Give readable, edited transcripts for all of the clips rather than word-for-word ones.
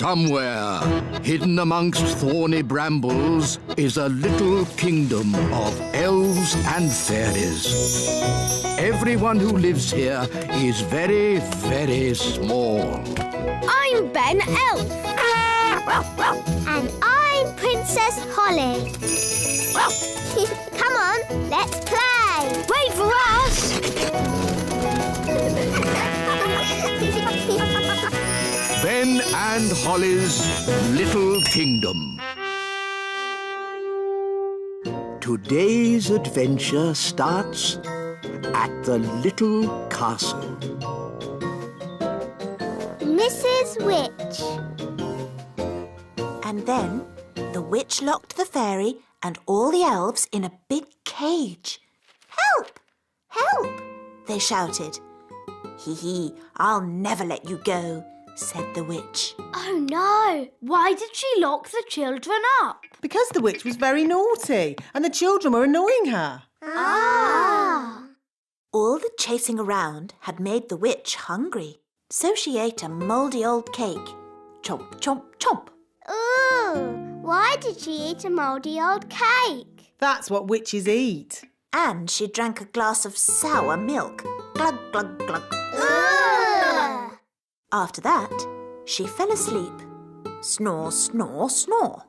Somewhere, hidden amongst thorny brambles, is a little kingdom of elves and fairies. Everyone who lives here is very, very small. I'm Ben Elf. And I'm Princess Holly. Come on, let's play. Wait for us! Ben and Holly's Little Kingdom. Today's adventure starts at the little castle. Mrs. Witch. And then the witch locked the fairy and all the elves in a big cage. Help! Help! They shouted. Hee hee, I'll never let you go, said the witch. Oh no! Why did she lock the children up? Because the witch was very naughty and the children were annoying her. Ah! All the chasing around had made the witch hungry, so she ate a mouldy old cake. Chomp, chomp, chomp. Ooh! Why did she eat a mouldy old cake? That's what witches eat. And she drank a glass of sour milk. Glug, glug, glug. Ugh. After that, she fell asleep. Snore, snore, snore.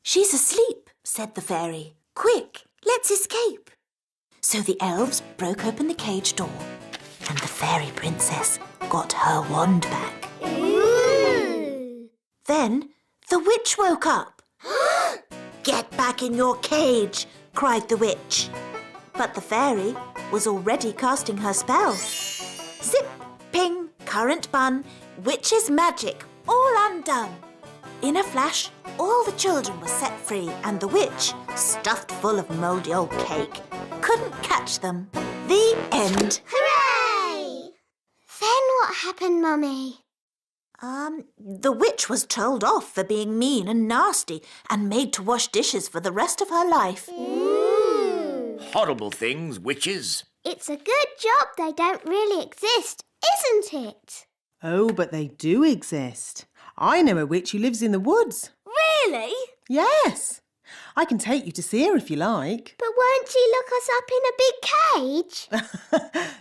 She's asleep, said the fairy. Quick, let's escape. So the elves broke open the cage door and the fairy princess got her wand back. Ooh. Then the witch woke up. Get back in your cage, cried the witch. But the fairy was already casting her spell. Zip, ping, current bun, witch's magic, all undone. In a flash, all the children were set free and the witch, stuffed full of mouldy old cake, couldn't catch them. The end. Hooray! Then what happened, Mummy? The witch was told off for being mean and nasty and made to wash dishes for the rest of her life. Ooh. Horrible things, witches. It's a good job they don't really exist, isn't it? Oh, but they do exist. I know a witch who lives in the woods. Really? Yes. I can take you to see her if you like. But won't she lock us up in a big cage?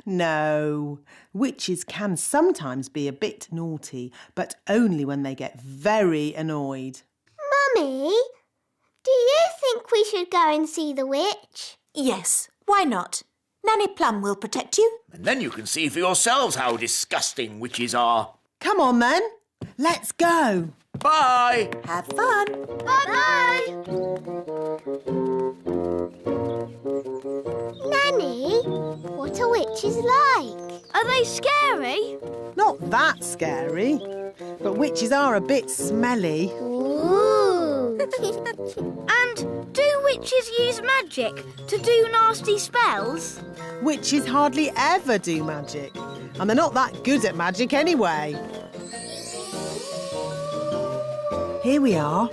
No. Witches can sometimes be a bit naughty, but only when they get very annoyed. Mummy, do you think we should go and see the witch? Yes, why not? Nanny Plum will protect you. And then you can see for yourselves how disgusting witches are. Come on then. Let's go. Bye! Have fun. Bye-bye. Nanny, what are witches like? Are they scary? Not that scary, but witches are a bit smelly. Ooh. And do witches use magic to do nasty spells? Witches hardly ever do magic, and they're not that good at magic anyway. Here we are.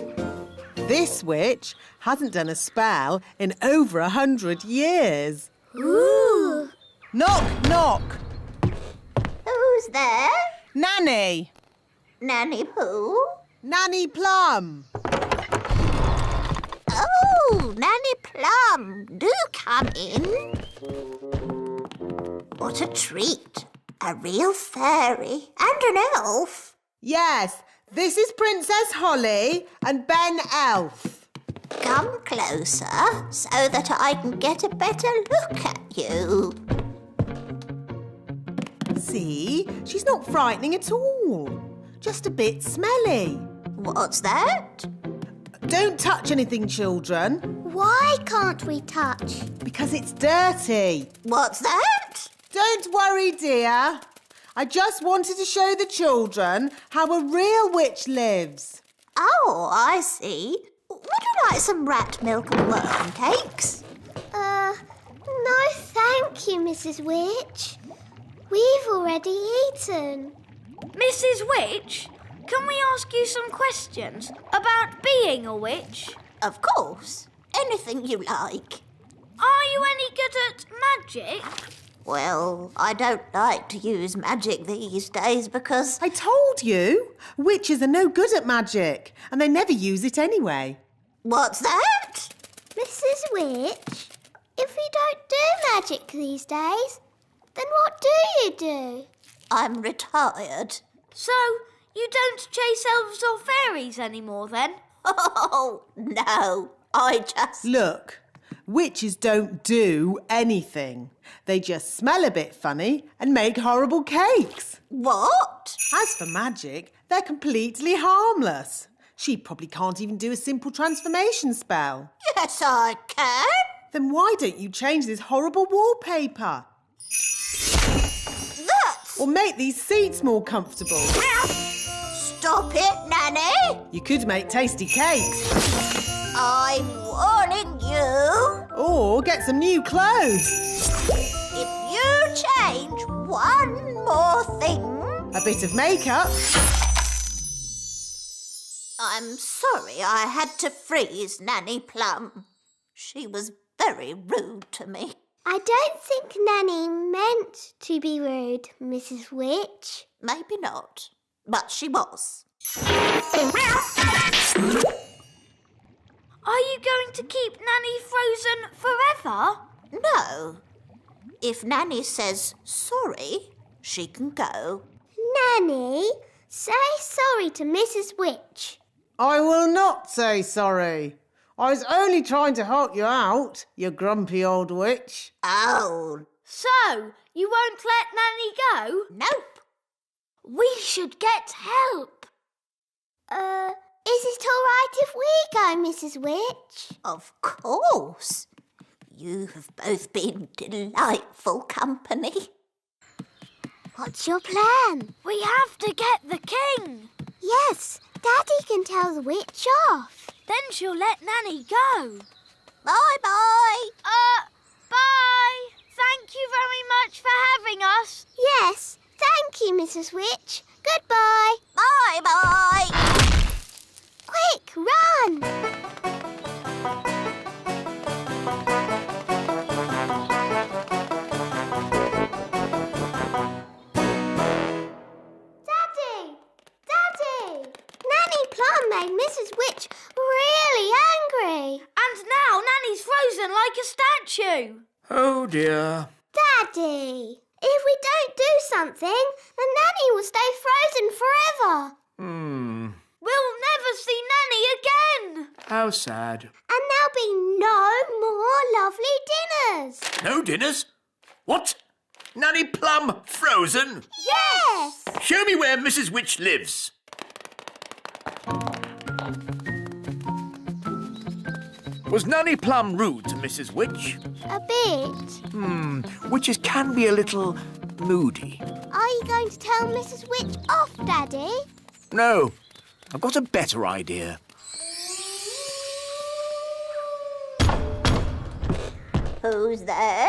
This witch hasn't done a spell in over 100 years. Ooh. Knock, knock. Who's there? Nanny. Nanny who? Nanny Plum. Oh, Nanny Plum, do come in. What a treat. A real fairy and an elf. Yes, this is Princess Holly and Ben Elf. Come closer so that I can get a better look at you. See, she's not frightening at all. Just a bit smelly. What's that? Don't touch anything, children, Why can't we touch? because it's dirty. What's that? Don't worry, dear. I just wanted to show the children how a real witch lives. Oh, I see. Would you like some rat milk and worm cakes? No thank you, Mrs. Witch. We've already eaten. Mrs. Witch, can we ask you some questions about being a witch? Of course. Anything you like. Are you any good at magic? Well, I don't like to use magic these days because... I told you, witches are no good at magic, and they never use it anyway. What's that? Mrs. Witch, if we don't do magic these days, then what do you do? I'm retired. So, you don't chase elves or fairies anymore then? Oh, no, I just... Look, witches don't do anything. They just smell a bit funny and make horrible cakes. What? As for magic, they're completely harmless. She probably can't even do a simple transformation spell. Yes, I can. Then why don't you change this horrible wallpaper? That's... Or make these seats more comfortable? Stop it, Nanny. You could make tasty cakes. I'm warning you. Or get some new clothes. If you change one more thing... A bit of makeup. I'm sorry I had to freeze Nanny Plum. She was very rude to me. I don't think Nanny meant to be rude, Mrs. Witch. Maybe not, but she was. Are you going to keep Nanny frozen forever? No. If Nanny says sorry, she can go. Nanny, say sorry to Mrs. Witch. I will not say sorry. I was only trying to help you out, you grumpy old witch. Oh, So, you won't let Nanny go? nope. We should get help. Is it all right if we go, Mrs. Witch? Of course. You have both been delightful company. What's your plan? We have to get the king. Yes, Daddy can tell the witch off. Then she'll let Nanny go. Bye-bye. Bye. Thank you very much for having us. Yes, thank you, Mrs. Witch. Goodbye. Bye-bye. Quick, run! Daddy! Daddy! Nanny Plum made Mrs. Witch really angry. And now Nanny's frozen like a statue. Oh dear. Daddy, if we don't do something, then Nanny will stay frozen forever. We'll never see Nanny again. How sad. And there'll be no more lovely dinners. No dinners? What? Nanny Plum frozen? Yes! Show me where Mrs. Witch lives. Was Nanny Plum rude to Mrs. Witch? A bit. Witches can be a little moody. Are you going to tell Mrs. Witch off, Daddy? No, I've got a better idea. Who's there?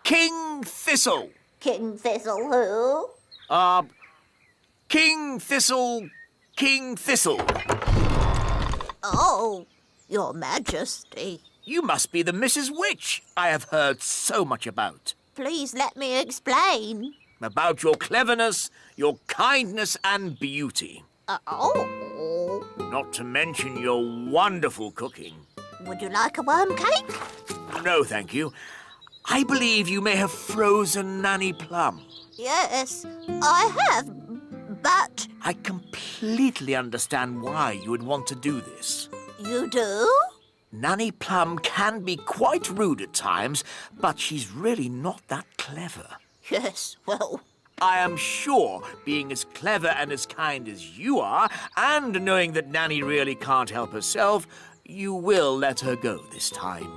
King Thistle. King Thistle who? King Thistle. King Thistle. Oh, Your Majesty. You must be the Mrs. Witch I have heard so much about. Please let me explain. About your cleverness, your kindness and beauty. Oh. Not to mention your wonderful cooking. Would you like a worm cake? No, thank you. I believe you may have frozen Nanny Plum. Yes, I have, but... I completely understand why you would want to do this. You do? Nanny Plum can be quite rude at times, but she's really not that clever. Yes, well... I am sure, being as clever and as kind as you are, and knowing that Nanny really can't help herself, you will let her go this time.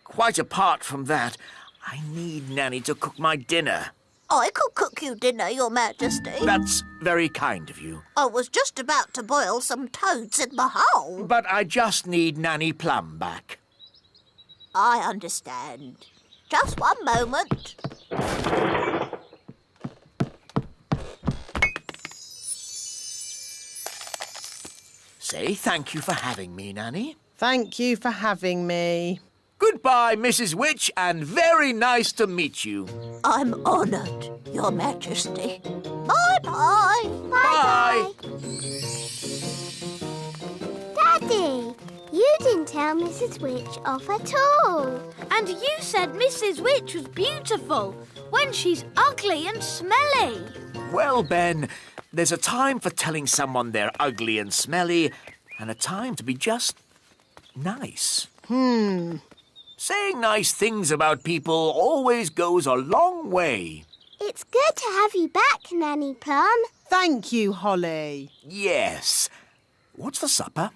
Quite apart from that, I need Nanny to cook my dinner. I could cook you dinner, Your Majesty. That's very kind of you. I was just about to boil some toads in the hole. But I just need Nanny Plum back. I understand. Just one moment. Say thank you for having me, Nanny. Thank you for having me. Goodbye, Mrs. Witch, and very nice to meet you. I'm honoured, Your Majesty. Bye-bye. Bye. Daddy, you didn't tell Mrs. Witch off at all. And you said Mrs. Witch was beautiful when she's ugly and smelly. Well, Ben, there's a time for telling someone they're ugly and smelly, and a time to be just nice. Saying nice things about people always goes a long way. It's good to have you back, Nanny Plum. Thank you, Holly. Yes. What's for supper?